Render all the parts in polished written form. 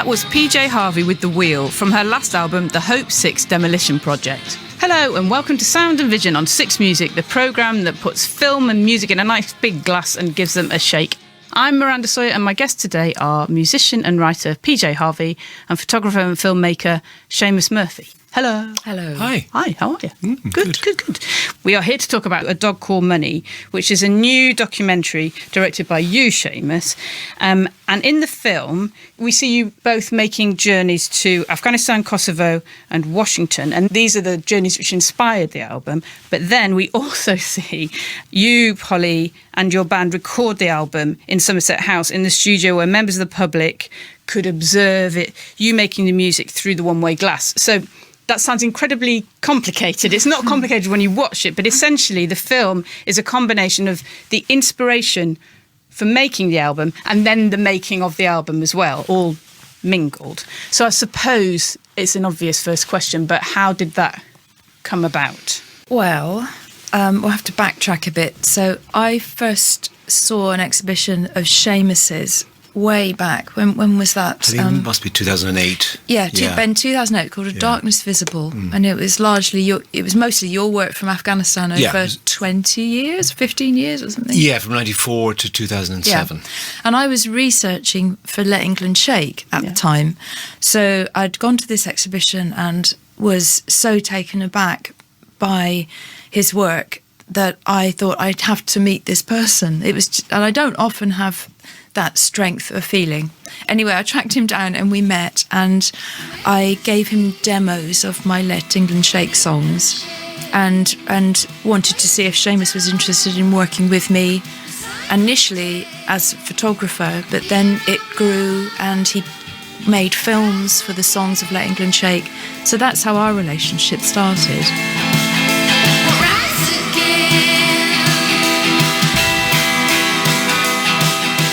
That was PJ Harvey with The Wheel from her last album, the Hope Six Demolition Project. Hello and welcome to Sound and Vision on Six Music, the programme that puts film and music in a nice big glass and gives them a shake. I'm Miranda Sawyer and my guests today are musician and writer PJ Harvey and photographer and filmmaker Seamus Murphy. Hello. Hello. Hi, how are you? Good. We are here to talk about A Dog Called Money, which is a new documentary directed by you, Seamus. And in the film, we see you both making journeys to Afghanistan, Kosovo and Washington. And these are the journeys which inspired the album. But then we also see you, Polly, and your band record the album in Somerset House in the studio where members of the public could observe it, you making the music through the one-way glass. So that sounds incredibly complicated. It's not complicated when you watch it, but essentially the film is a combination of the inspiration for making the album and then the making of the album as well, all mingled. So I suppose it's an obvious first question, but how did that come about? Well, we'll have to backtrack a bit. So I first saw an exhibition of Seamus's way back. When was that? I think it must be 2008. Yeah. 2008, called A Darkness Visible. And it was mostly your work from Afghanistan over 20 years, 15 years or something. Yeah, from 94 to 2007. Yeah. And I was researching for Let England Shake at the time. So I'd gone to this exhibition and was so taken aback by his work that I thought I'd have to meet this person. And I don't often have that strength of feeling. Anyway, I tracked him down and we met, and I gave him demos of my Let England Shake songs and wanted to see if Seamus was interested in working with me initially as a photographer, but then it grew and he made films for the songs of Let England Shake. So that's how our relationship started.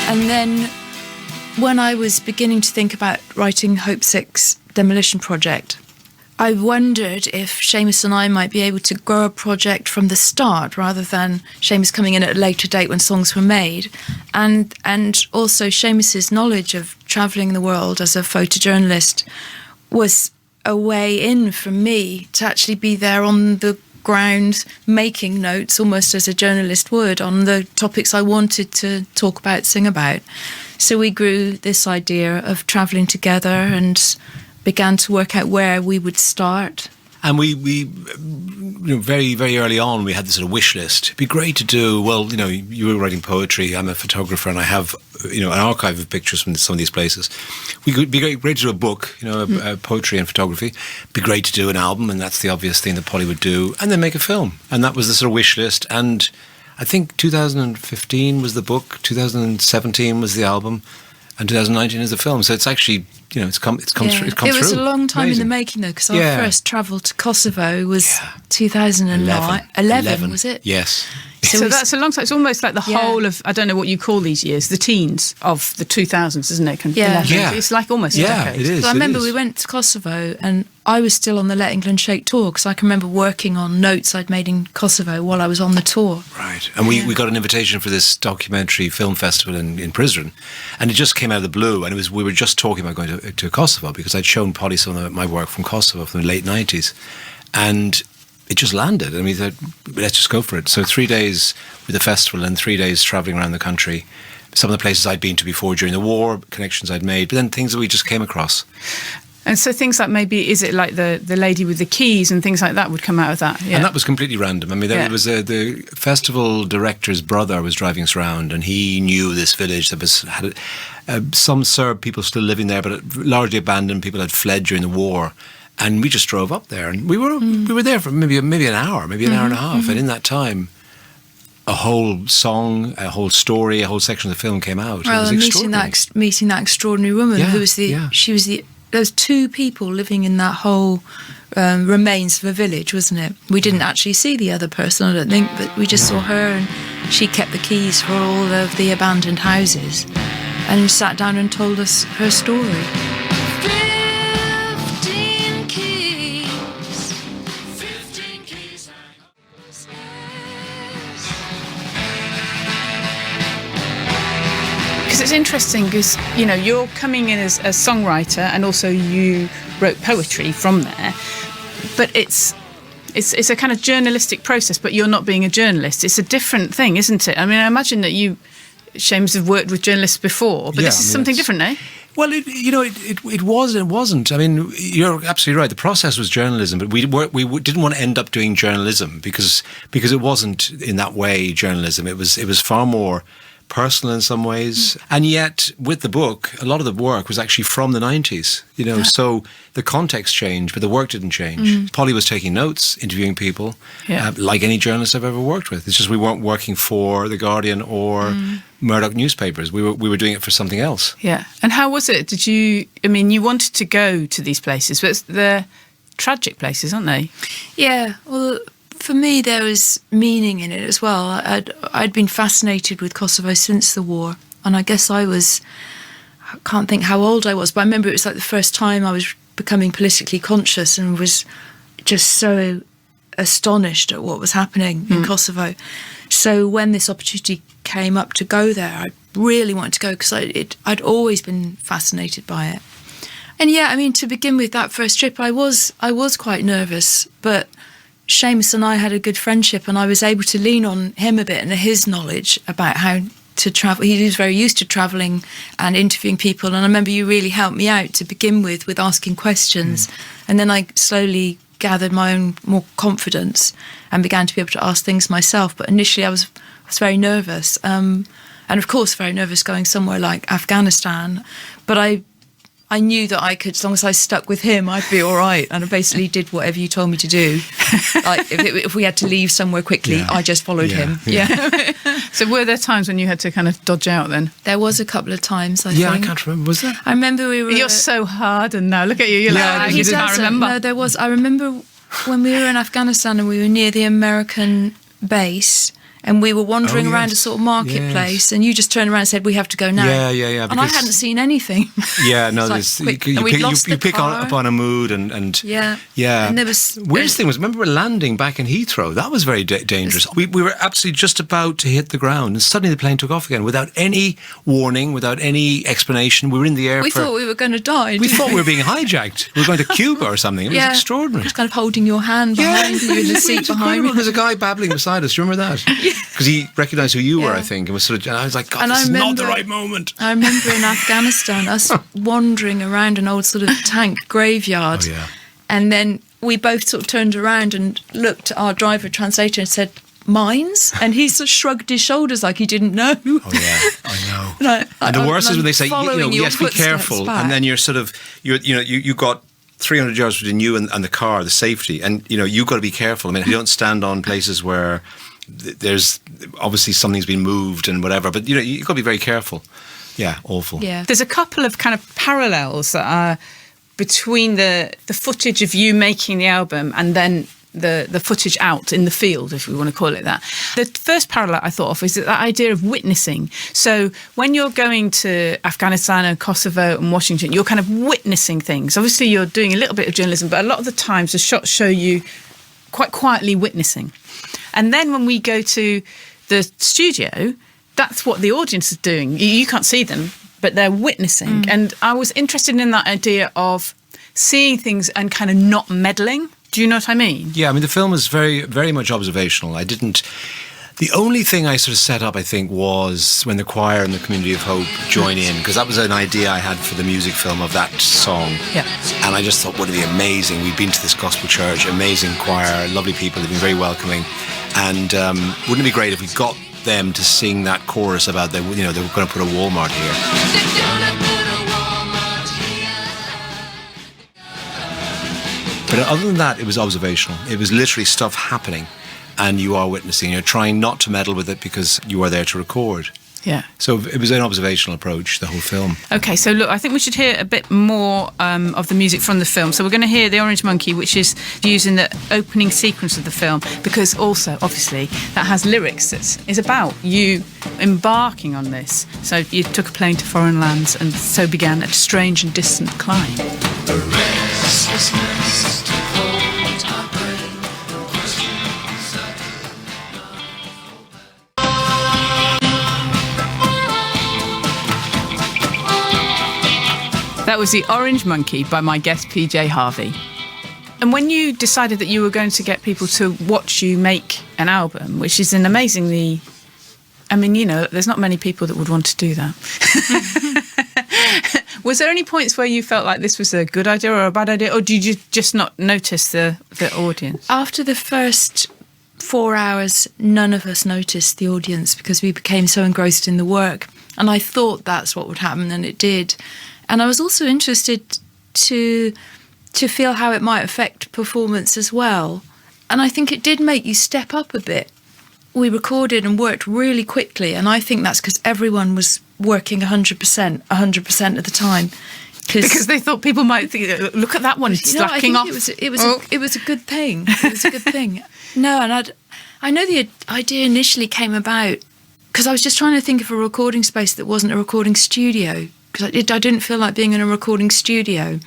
And then when I was beginning to think about writing Hope Six Demolition Project, I wondered if Seamus and I might be able to grow a project from the start rather than Seamus coming in at a later date when songs were made. And also Seamus's knowledge of travelling the world as a photojournalist was a way in for me to actually be there on the ground making notes almost as a journalist would on the topics I wanted to talk about, sing about. So we grew this idea of travelling together and began to work out where we would start. And we very, very early on, we had this sort of wish list. It'd be great to do, you were writing poetry, I'm a photographer, and I have, an archive of pictures from some of these places. We could be great to do a book, poetry and photography. It'd be great to do an album, and that's the obvious thing that Polly would do, and then make a film. And that was the sort of wish list. And I think 2015 was the book, 2017 was the album, and 2019 is the film. So it's actually, it's come through. It was a long time in the making, though, because our first travel to Kosovo was 2011, was it? Yes. So that's a long time. It's almost like the whole of, I don't know what you call these years, the teens of the 2000s, isn't it? It's like almost a decade. It is. I remember we went to Kosovo and I was still on the Let England Shake tour because I can remember working on notes I'd made in Kosovo while I was on the tour. Right. And we got an invitation for this documentary film festival in Prizren, and it just came out of the blue, and we were just talking about going to Kosovo because I'd shown Polly some of my work from Kosovo from the late 90s. And it just landed, and we thought, let's just go for it. So 3 days with the festival and 3 days travelling around the country. Some of the places I'd been to before during the war, connections I'd made, but then things that we just came across. And so things like maybe, is it like the lady with the keys and things like that would come out of that? Yeah. And that was completely random. I mean, there was the festival director's brother was driving us around, and he knew this village that had some Serb people still living there, but largely abandoned. People had fled during the war. And we just drove up there, and we were there for maybe an hour, maybe an hour and a half. And in that time, a whole song, a whole story, a whole section of the film came out. Well, it was meeting that extraordinary woman who was there was two people living in that whole remains of a village, wasn't it? We didn't actually see the other person, I don't think, but we just saw her, and she kept the keys for all of the abandoned houses and sat down and told us her story. Because it's interesting because, you know, you're coming in as a songwriter and also you wrote poetry from there. But it's a kind of journalistic process, but you're not being a journalist. It's a different thing, isn't it? I mean, I imagine that you, Seamus, have worked with journalists before, but this is something different, eh? Well, it was and it wasn't. I mean, you're absolutely right. The process was journalism, but we didn't want to end up doing journalism because it wasn't in that way journalism. It was far more personal in some ways. And yet, with the book, a lot of the work was actually from the 90s, you know, so the context changed, but the work didn't change. Polly was taking notes, interviewing people, like any journalist I've ever worked with. It's just we weren't working for The Guardian or Murdoch newspapers. We were doing it for something else. Yeah. And how was it? You wanted to go to these places, but they're tragic places, aren't they? Yeah, well, for me, there was meaning in it as well. I'd been fascinated with Kosovo since the war, and I guess I can't think how old I was, but I remember it was like the first time I was becoming politically conscious and was just so astonished at what was happening in Kosovo. So when this opportunity came up to go there, I really wanted to go because I'd always been fascinated by it. And yeah, I mean, to begin with, that first trip, I was quite nervous, but Seamus and I had a good friendship and I was able to lean on him a bit and his knowledge about how to travel. He was very used to travelling and interviewing people, and I remember you really helped me out to begin with asking questions, and then I slowly gathered my own more confidence and began to be able to ask things myself. But initially I was very nervous, and of course very nervous going somewhere like Afghanistan, but I knew that I could, as long as I stuck with him, I'd be all right. And I basically did whatever you told me to do. Like if we had to leave somewhere quickly, I just followed him. Yeah. So were there times when you had to kind of dodge out then? There was a couple of times, I think. I can't remember. Was there? I remember we were... You're so hardened now. Look at you. You're you can't remember. No, there was. I remember when we were in Afghanistan and we were near the American base, and we were wandering around a sort of marketplace, and you just turned around and said, "We have to go now." Yeah. And I hadn't seen anything. Yeah, no, you pick up on a mood, and And there was weirdest thing was, remember we were landing back in Heathrow. That was very dangerous. We were absolutely just about to hit the ground, and suddenly the plane took off again without any warning, without any explanation. We were in the air. We thought we were going to die. We thought we were being hijacked. We were going to Cuba or something. It was extraordinary. Just kind of holding your hand behind you in the seat behind me. There was a guy babbling beside us. Do you remember that? Because he recognised who you were, I think, and was and I was like, God, this is not the right moment. I remember in Afghanistan us wandering around an old sort of tank graveyard, and then we both sort of turned around and looked at our driver translator and said, "Mines?" And he sort of shrugged his shoulders like he didn't know. Oh yeah, I know. And the worst is when they say, yes, be careful, and then you're sort of you got 300 yards between you and the car, the safety, and you've got to be careful. I mean, you don't stand on places where there's obviously something's been moved and whatever, but you've got to be very careful. Yeah, awful. Yeah, there's a couple of kind of parallels that are between the footage of you making the album and then the footage out in the field, if we want to call it that. The first parallel I thought of is that idea of witnessing. So when you're going to Afghanistan and Kosovo and Washington, you're kind of witnessing things. Obviously, you're doing a little bit of journalism, but a lot of the times the shots show you quite quietly witnessing. And then when we go to the studio, that's what the audience is doing. You can't see them, but they're witnessing. And I was interested in that idea of seeing things and kind of not meddling. Do you know what I mean? Yeah, I mean, the film is very, very much observational. The only thing I sort of set up, I think, was when the choir and the Community of Hope join in, because that was an idea I had for the music film of that song. Yeah. And I just thought, wouldn't it be amazing? We've been to this gospel church, amazing choir, lovely people, they've been very welcoming. And wouldn't it be great if we got them to sing that chorus about they were going to put a Walmart here. But other than that, it was observational. It was literally stuff happening, and you are witnessing. You're trying not to meddle with it because you are there to record. Yeah. So it was an observational approach, the whole film. Okay, so look, I think we should hear a bit more of the music from the film. So we're going to hear The Orange Monkey, which is used in the opening sequence of the film, because also, obviously, that has lyrics that is about you embarking on this. So you took a plane to foreign lands, and so began a strange and distant climb. That was The Orange Monkey by my guest PJ Harvey. And when you decided that you were going to get people to watch you make an album, which is an amazingly... I mean, you know, there's not many people that would want to do that. Was there any points where you felt like this was a good idea or a bad idea, or did you just not notice the audience? After the first 4 hours, none of us noticed the audience because we became so engrossed in the work. And I thought that's what would happen, and it did. And I was also interested to feel how it might affect performance as well. And I think it did make you step up a bit. We recorded and worked really quickly, and I think that's because everyone was working 100% of the time. Because they thought people might think, look at that one, it's slacking off. It was a good thing. It was a good thing. No, and I know the idea initially came about because I was just trying to think of a recording space that wasn't a recording studio, because I didn't feel like being in a recording studio.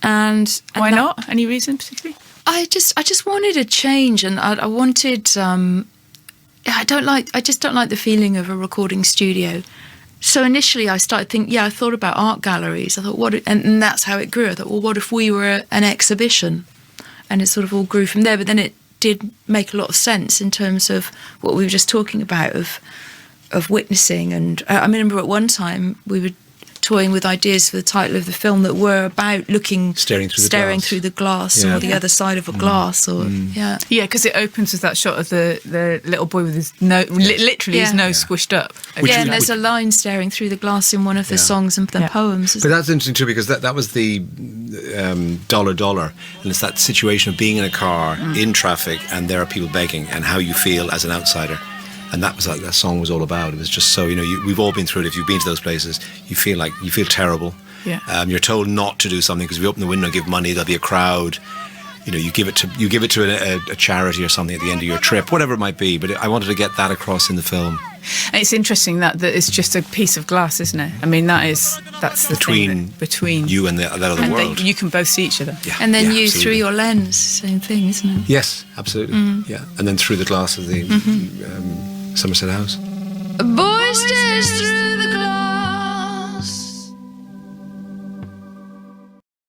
And why not? Any reason particularly? I just wanted a change, and I wanted. I just don't like the feeling of a recording studio. So initially I started thinking, I thought about art galleries. I thought, and that's how it grew. I thought, well, what if we were an exhibition? And it sort of all grew from there. But then it did make a lot of sense in terms of what we were just talking about of witnessing. And I remember at one time we were toying with ideas for the title of the film that were about staring through the glass or the other side of a glass, or because it opens with that shot of the little boy with his nose, literally his nose squished up. And there's a line staring through the glass in one of the songs and the poems. But that's interesting too, because that was the dollar, and it's that situation of being in a car in traffic and there are people begging, and how you feel as an outsider. And that was what that song was all about. It was just so, we've all been through it. If you've been to those places, you feel terrible. Yeah. You're told not to do something because if you open the window and give money, there'll be a crowd. You give it to a charity or something at the end of your trip, whatever it might be. But I wanted to get that across in the film. And it's interesting that it's just a piece of glass, isn't it? I mean, that's the thing between you and that other world. You can both see each other. Yeah, and then you through your lens, same thing, isn't it? Yes, absolutely. Yeah, and then through the glass of the Somerset House. Boy stares through